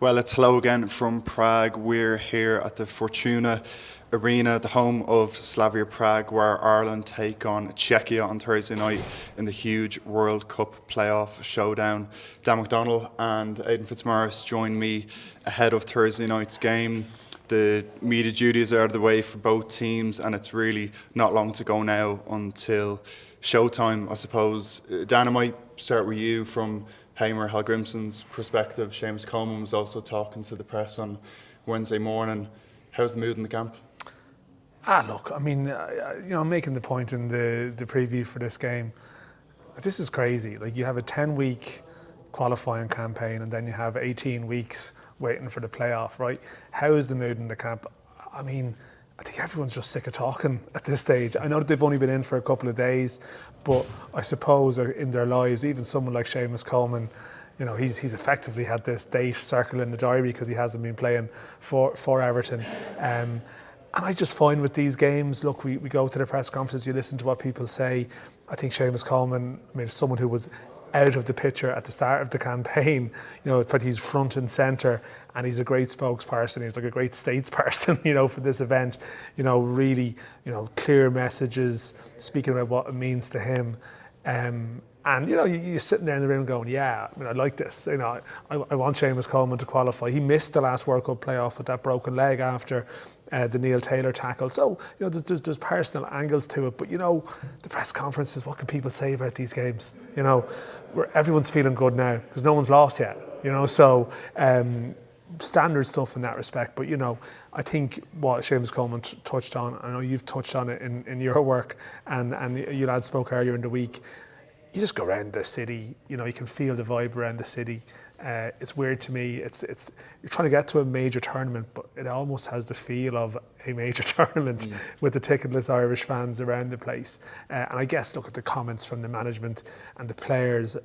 Well, it's hello again from Prague. We're here at the Fortuna Arena, the home of Slavia Prague, where Ireland take on Czechia on Thursday night in the huge World Cup playoff showdown. Dan McDonnell and Aidan Fitzmaurice join me ahead of Thursday night's game. The media duties are out of the way for both teams, and it's really not long to go now until showtime, I suppose. Dan, I might start with you from Heimir Hallgrímsson's perspective. Seamus Coleman was also talking to the press on Wednesday morning. How's the mood in the camp? Look, I mean, I'm making the point in the preview for this game. This is crazy. Like, you have a 10-week qualifying campaign, and then you have 18 weeks waiting for the playoff, right? How is the mood in the camp? I mean, I think everyone's just sick of talking at this stage. I know that they've only been in for a couple of days, but I suppose in their lives, even someone like Seamus Coleman, he's effectively had this date circle in the diary because he hasn't been playing for Everton. And I just find with these games, look, we go to the press conferences, you listen to what people say. I think Seamus Coleman, someone who was out of the picture at the start of the campaign, but he's front and centre, and he's a great spokesperson. He's like a great statesperson, for this event. Really, clear messages, speaking about what it means to him. And you're sitting there in the room going, I like this. I want Seamus Coleman to qualify. He missed the last World Cup playoff with that broken leg after the Neil Taylor tackle. So, there's personal angles to it. But, the press conferences, what can people say about these games? Where everyone's feeling good now because no one's lost yet. So standard stuff in that respect. But, I think what Seamus Coleman touched on, I know you've touched on it in your work, and you lads spoke earlier in the week. You just go around the city, you can feel the vibe around the city. It's weird to me. It's you're trying to get to a major tournament, but it almost has the feel of a major tournament with the ticketless Irish fans around the place. And I guess look at the comments from the management and the players.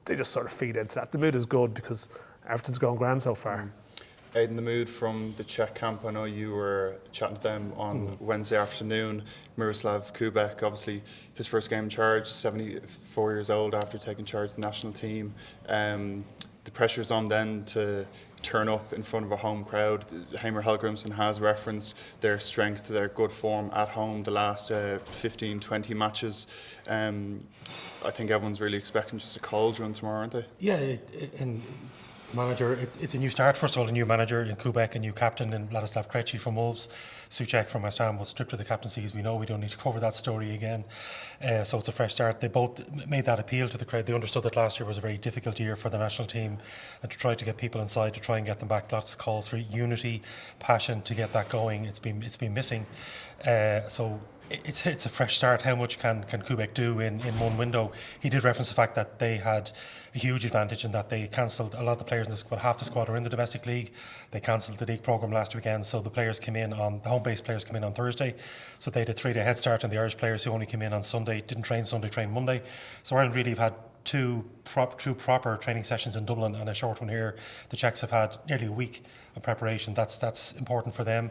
They just sort of feed into that. The mood is good because everything's going grand so far. Aidan, the mood from the Czech camp, I know you were chatting to them on Wednesday afternoon. Miroslav Kubek, obviously his first game in charge, 74 years old after taking charge of the national team. The pressure's on then to turn up in front of a home crowd. Heimir Hallgrímsson has referenced their strength, their good form at home the last 15, 20 matches. I think everyone's really expecting just a cold run tomorrow, aren't they? Yeah, and manager, it's a new start. First of all, a new manager in Kubek, a new captain in Ladislav Krejci from Wolves. Souček from West Ham was stripped of the captaincy, as we know. We don't need to cover that story again. So it's a fresh start. They both made that appeal to the crowd. They understood that last year was a very difficult year for the national team, and to try to get people inside, to try and get them back. Lots of calls for unity, passion to get that going. It's been missing. So it's a fresh start. How much can Kubek do in one window? He did reference the fact that they had a huge advantage in that they cancelled a lot of the players in the squad. Half the squad are in the domestic league. They cancelled the league programme last weekend, so the players came in on the home-based players came in on Thursday. So they had a 3-day head start, and the Irish players who only came in on Sunday didn't train Sunday, trained Monday. So Ireland really have had two proper training sessions in Dublin and a short one here. The Czechs have had nearly a week of preparation. That's important for them.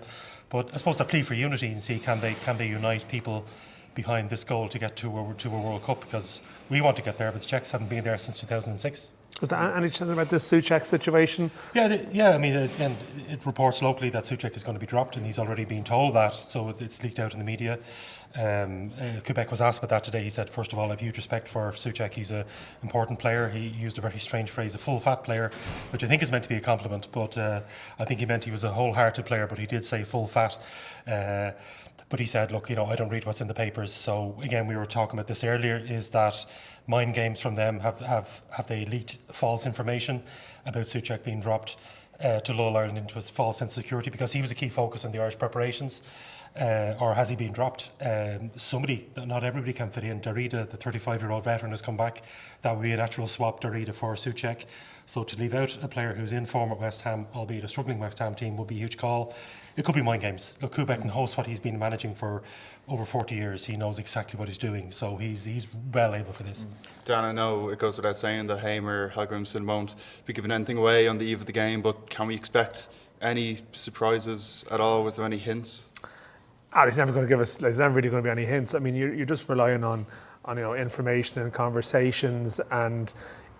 But I suppose the plea for unity and see can they unite people behind this goal to get to a World Cup, because we want to get there, but the Czechs haven't been there since 2006. Was there anything about this Souček situation? Yeah. I mean, again, it reports locally that Souček is going to be dropped, and he's already been told that, so it's leaked out in the media. Kubek was asked about that today. He said, first of all, I have huge respect for Souček. He's an important player. He used a very strange phrase, a full fat player, which I think is meant to be a compliment, but I think he meant he was a wholehearted player, but he did say full fat. But he said, look, I don't read what's in the papers. So again, we were talking about this earlier, is that mind games from them, have they leaked false information about Souček being dropped to lull Ireland into his false sense of security, because he was a key focus in the Irish preparations. Or has he been dropped? Not everybody can fit in. Darida, the 35-year-old veteran, has come back. That would be a natural swap, Darida for Souček. So to leave out a player who's in form at West Ham, albeit a struggling West Ham team, would be a huge call. It could be mind games. Look, Kubek can host what he's been managing for over 40 years. He knows exactly what he's doing, so he's well able for this. Dan, I know it goes without saying that Heimir Hallgrímsson won't be giving anything away on the eve of the game, but can we expect any surprises at all? Was there any hints? He's never going to give us. There's never really going to be any hints. I mean, you're just relying on information and conversations, and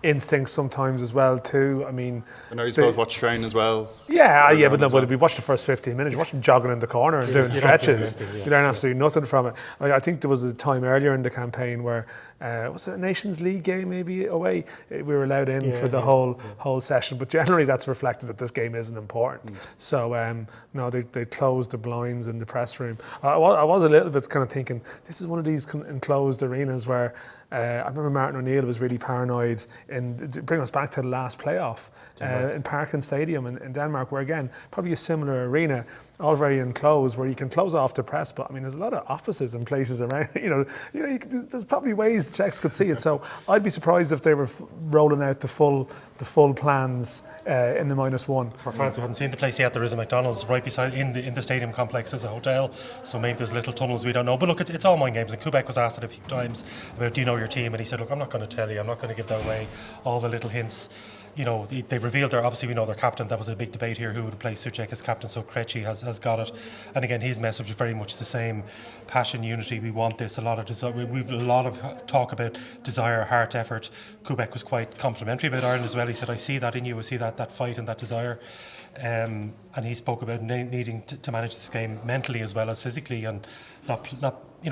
instincts sometimes as well too. I mean, I know you're supposed to watch train as well. Yeah, but no, but if we watch the first 15 minutes, you watch them jogging in the corner and doing stretches. You learn absolutely nothing from it. I think there was a time earlier in the campaign where was it a Nations League game maybe away? We were allowed in for the whole session, but generally that's reflected that this game isn't important. So no, they closed the blinds in the press room. I was a little bit kind of thinking this is one of these enclosed arenas where. I remember Martin O'Neill was really paranoid and to bring us back to the last playoff in Parken Stadium in Denmark, where again, probably a similar arena, all very enclosed, where you can close off the press, but I mean, there's a lot of offices and places around, there's probably ways the Czechs could see it. So I'd be surprised if they were rolling out the full plans in the -1. For fans who haven't seen the place yet, there is a McDonald's right beside in the stadium complex. There's a hotel, so maybe there's little tunnels we don't know. But look, it's all mind games. And Kubek was asked it a few times about, do you know your team? And he said, look, I'm not going to tell you. I'm not going to give that away. All the little hints. They revealed obviously we know their captain. That was a big debate here, who would play Souček as captain, so Krejci has got it. And again, his message is very much the same: passion, unity, we want this. A lot of desire. We've a lot of talk about desire, heart, effort. Kubek was quite complimentary about Ireland as well. He said, I see that in you, I see that fight and that desire. And he spoke about needing to manage this game mentally as well as physically, and not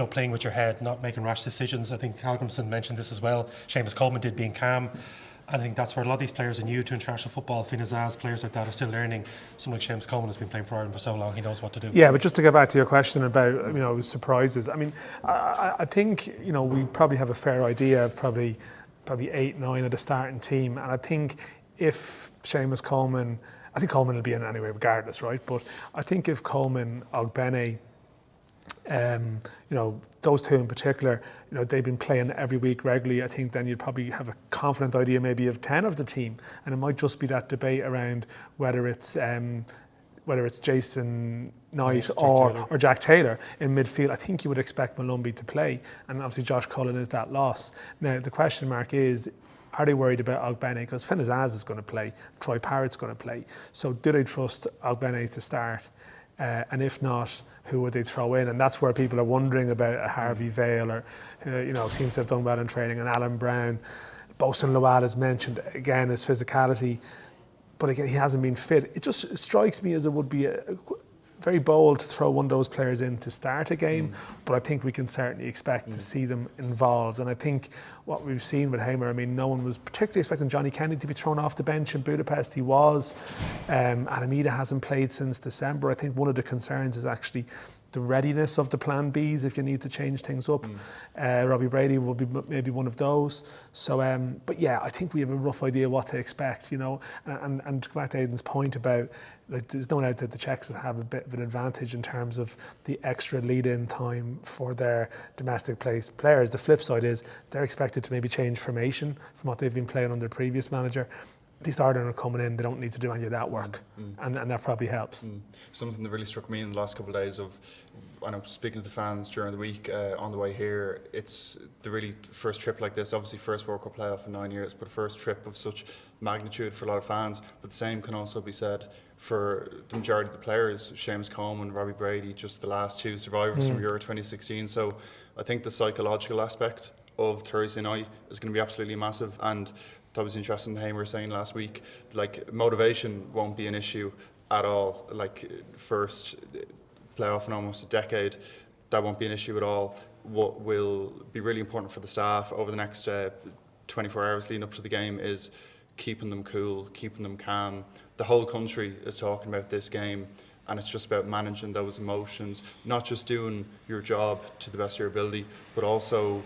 playing with your head, not making rash decisions. I think Hjalmarsson mentioned this as well. Seamus Coleman did, being calm. And I think that's where a lot of these players are new to international football. Finn Azaz, players like that are still learning. Someone like Seamus Coleman has been playing for Ireland for so long, he knows what to do. Yeah, but just to get back to your question about surprises. I mean, I think we probably have a fair idea of probably 8, 9 of the starting team, and I think if Seamus Coleman, I think Coleman will be in anyway regardless, right? But I think if Coleman, Ogbene, those two in particular, they've been playing every week regularly. I think then you'd probably have a confident idea maybe of 10 of the team, and it might just be that debate around whether it's Jason Knight or Jack Taylor in midfield. I think you would expect Malumbi to play, and obviously Josh Cullen is that loss. Now the question mark is, are they worried about Ogbene? Because Finn Azaz is going to play, Troy Parrott's going to play. So do they trust Ogbene to start? And if not, who would they throw in? And that's where people are wondering about a Harvey Vale, or seems to have done well in training, and Alan Brown. Bosun Lawal is mentioned again, his physicality, but again he hasn't been fit. It just strikes me as it would be very bold to throw one of those players in to start a game, but I think we can certainly expect to see them involved. And I think what we've seen with Hamer, I mean, no one was particularly expecting Johnny Kennedy to be thrown off the bench in Budapest. He was. Adamida hasn't played since December. I think one of the concerns is actually the readiness of the plan Bs if you need to change things up. Robbie Brady will be maybe one of those. So, but yeah, I think we have a rough idea what to expect, and to go back to Aidan's point about, there's no doubt that the Czechs have a bit of an advantage in terms of the extra lead-in time for their domestic players. The flip side is they're expected to maybe change formation from what they've been playing under the previous manager. At least Ireland are coming in, they don't need to do any of that work, and that probably helps. Something that really struck me in the last couple of days I know, speaking to the fans during the week on the way here, it's the really first trip like this, obviously first World Cup playoff in 9 years, but first trip of such magnitude for a lot of fans. But the same can also be said for the majority of the players, Seamus Coleman, Robbie Brady, just the last two survivors from Euro 2016. So I think the psychological aspect of Thursday night is going to be absolutely massive. And that was interesting, Hamer was saying last week, like motivation won't be an issue at all. Like first playoff in almost a decade, that won't be an issue at all. What will be really important for the staff over the next 24 hours leading up to the game is keeping them cool, keeping them calm. The whole country is talking about this game, and it's just about managing those emotions, not just doing your job to the best of your ability, but also,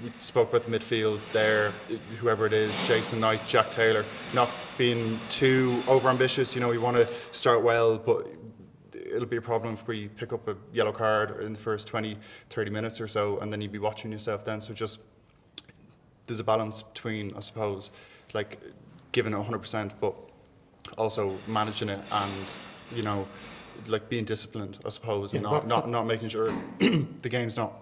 we spoke about the midfield there, whoever it is, Jason Knight, Jack Taylor, not being too overambitious. We want to start well, but it'll be a problem if we pick up a yellow card in the first 20, 30 minutes or so, and then you'd be watching yourself then. So just, there's a balance between, I suppose, like giving it 100%, but also managing it and, like being disciplined, I suppose, and not making sure the game's not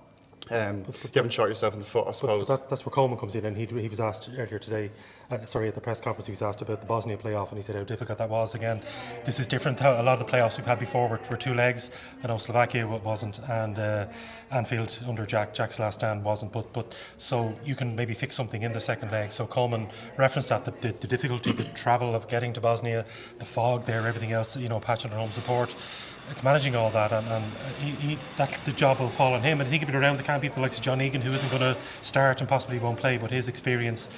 You haven't shot yourself in the foot, I suppose. That's where Coleman comes in, and he was asked earlier today, at the press conference, he was asked about the Bosnia playoff, and he said how difficult that was. Again, this is different. How a lot of the playoffs we've had before were two legs. I know Slovakia wasn't, and Anfield under Jack's last stand wasn't. But so you can maybe fix something in the second leg. So Coleman referenced that the difficulty, the travel of getting to Bosnia, the fog there, everything else. Patching home support. It's managing all that, and the job will fall on him. And I think if you're around the camp, people the likes of John Egan, who isn't going to start and possibly won't play, but his experience,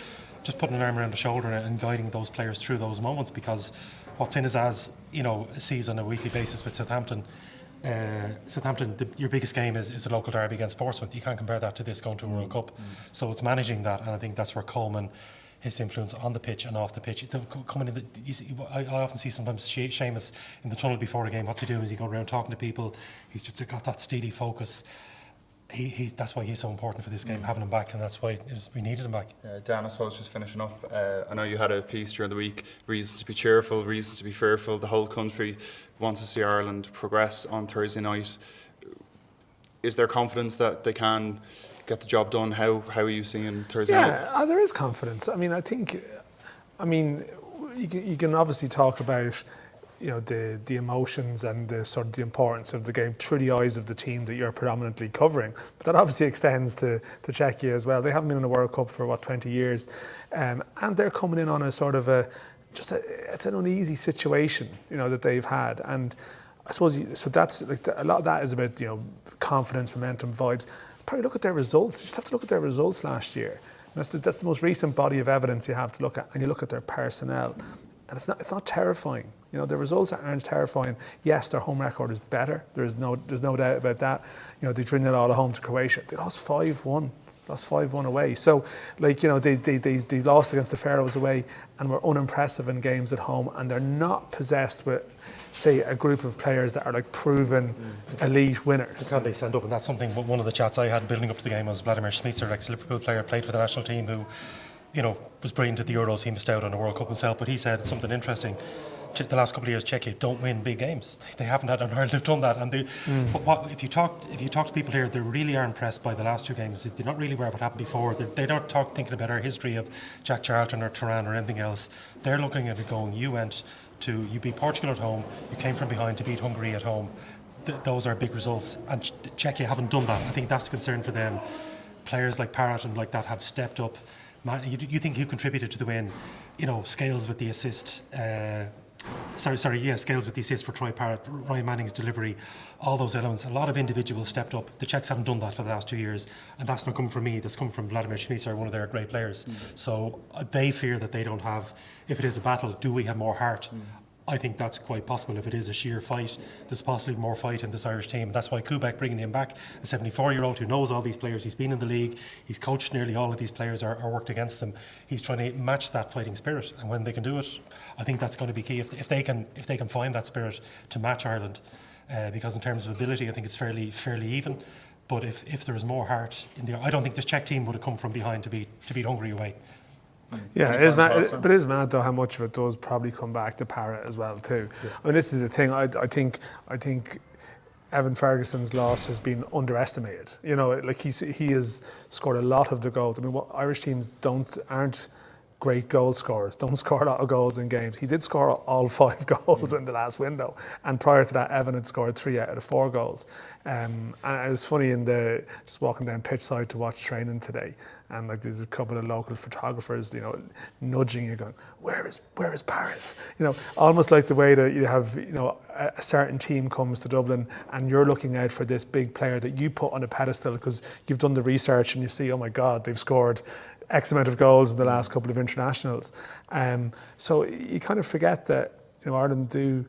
just putting an arm around the shoulder and guiding those players through those moments, because what Finn sees on a weekly basis with Southampton, your biggest game is a local derby against Portsmouth. You can't compare that to this going to a World Cup. So it's managing that, and I think that's where Coleman, his influence on the pitch and off the pitch. Coming in, I often see sometimes Seamus in the tunnel before a game. What's he doing? Is he going around talking to people? He's just got that steady focus. That's why he's so important for this game, having him back, and that's why we needed him back. Dan, I suppose just finishing up, I know you had a piece during the week, reasons to be cheerful, reasons to be fearful. The whole country wants to see Ireland progress on Thursday night. Is there confidence that they can get the job done? How are you seeing Thursday night? Yeah, there is confidence. I mean, you can obviously talk about the emotions and the sort of the importance of the game through the eyes of the team that you're predominantly covering, but that obviously extends to Czechia as well. They haven't been in the World Cup for 20 years, and they're coming in on a sort of it's an uneasy situation that they've had, and I suppose so that's like a lot of that is about confidence, momentum, vibes. Probably look at their results. You just have to look at their results last year. That's the most recent body of evidence you have to look at, and you look at their personnel, and it's not terrifying. Their results aren't terrifying. Yes, their home record is better. There's no doubt about that. They drew it all at home to Croatia. They lost 5-1. Lost 5-1 away. So, they lost against the Faroes away and were unimpressive in games at home, and they're not possessed with, say, a group of players that are like proven elite winners. Can they stand up? And that's something. One of the chats I had building up to the game was Vladimir Šmicer, ex-Liverpool player, played for the national team, who, was brilliant at the Euros. He missed out on a World Cup himself, but he said something interesting. The last couple of years, Czechia don't win big games. They haven't had, and Ireland have done that. And but if you talk to people here, they really are impressed by the last two games. They're not really aware of what happened before. They don't thinking about our history of Jack Charlton or Turan or anything else. They're looking at it going, you beat Portugal at home, you came from behind to beat Hungary at home. Those are big results, and Czechia haven't done that. I think that's a concern for them. Players like Parrott and like that have stepped up. You think who contributed to the win? Scales with the assist. Scales with the assist for Troy Parrott, Ryan Manning's delivery, all those elements. A lot of individuals stepped up. The Czechs haven't done that for the last 2 years, and that's not coming from me. That's coming from Vladimir Šmicer, one of their great players. So they fear that they don't have. If it is a battle, do we have more heart? I think that's quite possible. If it is a sheer fight, there's possibly more fight in this Irish team. That's why Kubek bringing him back, a 74-year-old who knows all these players. He's been in the league. He's coached nearly all of these players or worked against them. He's trying to match that fighting spirit, and when they can do it, I think that's going to be key. If they can find that spirit to match Ireland, because in terms of ability, I think it's fairly even. But if there is more heart in there, I don't think this Czech team would have come from behind to beat Hungary away. Yeah, it is mad, but it is mad though how much of it does probably come back to Parrott as well too. Yeah. I mean, this is the thing. I think Evan Ferguson's loss has been underestimated. He has scored a lot of the goals. I mean, what Irish teams aren't great goal scorers, don't score a lot of goals in games. He did score all 5 goals in the last window, and prior to that, Evan had scored 3 out of the 4 goals. And it was funny just walking down pitch side to watch training today, and there's a couple of local photographers, nudging you, going, "Where is Paris?" Almost like the way that you have, a certain team comes to Dublin, and you're looking out for this big player that you put on a pedestal because you've done the research and you see, oh my God, they've scored X amount of goals in the last couple of internationals. So you kind of forget that Ireland do.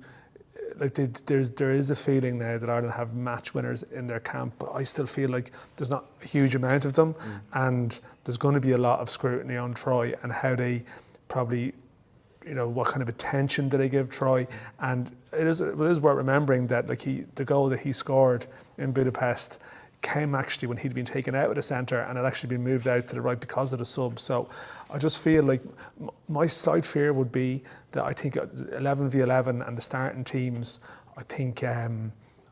There is a feeling now that Ireland have match winners in their camp, but I still feel like there's not a huge amount of them, and there's going to be a lot of scrutiny on Troy and how they probably, what kind of attention do they give Troy. And it is worth remembering that the goal that he scored in Budapest came actually when he'd been taken out of the centre and had actually been moved out to the right because of the sub. So I just feel like my slight fear would be that I think 11v11 and the starting teams, I think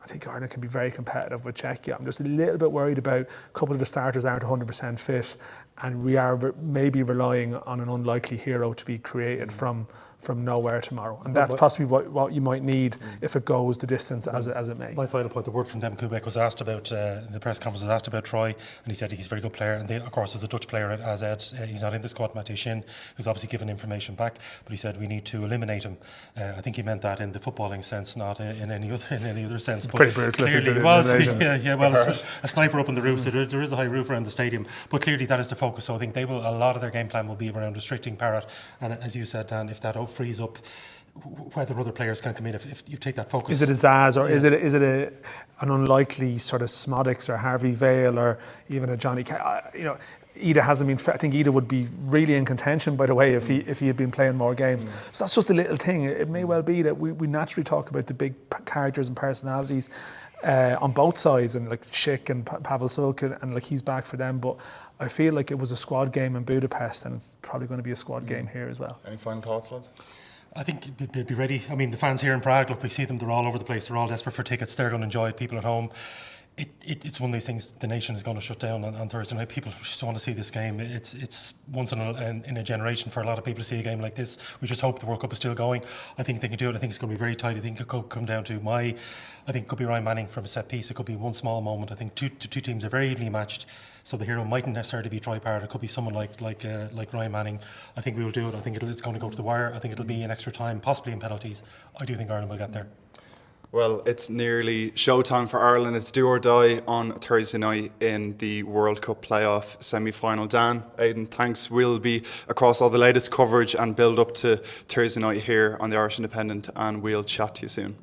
I think Ireland can be very competitive with Czechia. I'm just a little bit worried about a couple of the starters aren't 100% fit, and we are maybe relying on an unlikely hero to be created from nowhere tomorrow. And that's possibly what you might need if it goes the distance as it may. My final point, the word from Dem Kubek was asked about, in the press conference was asked about Troy, and he said he's a very good player. And they, of course, there's a Dutch player at AZ, he's not in the squad, Matthew Shin, who's obviously given information back, but he said we need to eliminate him. I think he meant that in the footballing sense, not in any other sense. But pretty brutal. Clearly it was, well, a sniper up on the roof, so there is a high roof around the stadium, but clearly that is the focus. So I think a lot of their game plan will be around restricting Parrott, and as you said, Dan, if that frees up whether other players can come in, if you take that focus. Is it a Zaz, or is it an unlikely sort of Smodics or Harvey Vale or even a Johnny Ida hasn't been. I think Ida would be really in contention, by the way, if he had been playing more games. So that's just a little thing. It may well be that we naturally talk about the big characters and personalities on both sides, and like Schick and Pavel Sulkin, and like he's back for them. But I feel like it was a squad game in Budapest, and it's probably going to be a squad game here as well. Any final thoughts, lads? I think they'd be ready. I mean, the fans here in Prague, look, we see them, they're all over the place, they're all desperate for tickets, they're going to enjoy it, people at home. It's one of these things, the nation is going to shut down on Thursday night. People just want to see this game. It's once in a generation for a lot of people to see a game like this. We just hope the World Cup is still going. I think they can do it. I think it's going to be very tight. I think it could come down to I think it could be Ryan Manning from a set piece. It could be one small moment. I think two teams are very evenly matched. So the hero mightn't necessarily be Troy Parrott. It could be someone like Ryan Manning. I think we will do it. I think it's going to go to the wire. I think it'll be in extra time, possibly in penalties. I do think Ireland will get there. Well, it's nearly showtime for Ireland. It's do or die on Thursday night in the World Cup playoff semi-final. Dan, Aidan, thanks. We'll be across all the latest coverage and build up to Thursday night here on the Irish Independent, and we'll chat to you soon.